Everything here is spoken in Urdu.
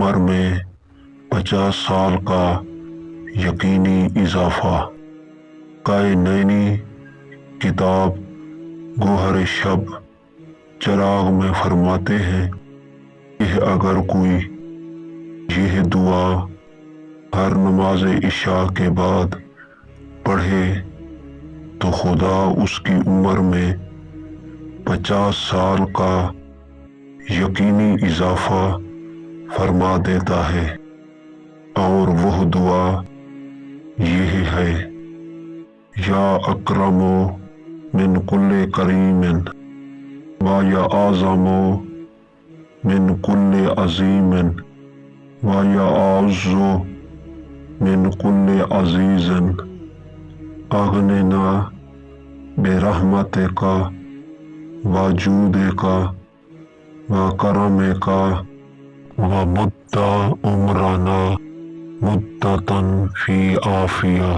عمر میں 50 سال کا یقینی اضافہ۔ کائنینی کتاب گوہر شب چراغ میں فرماتے ہیں کہ اگر کوئی یہ دعا ہر نماز عشاء کے بعد پڑھے تو خدا اس کی عمر میں 50 سال کا یقینی اضافہ فرما دیتا ہے، اور وہ دعا یہ ہے: یا اکرم من کل کریم و یا اعظم من کل عظیم و یا اعز من کل عزیز اغننا برحمتک و جودک و کرمک و مد عمرنا مدتاً فی عافیہ۔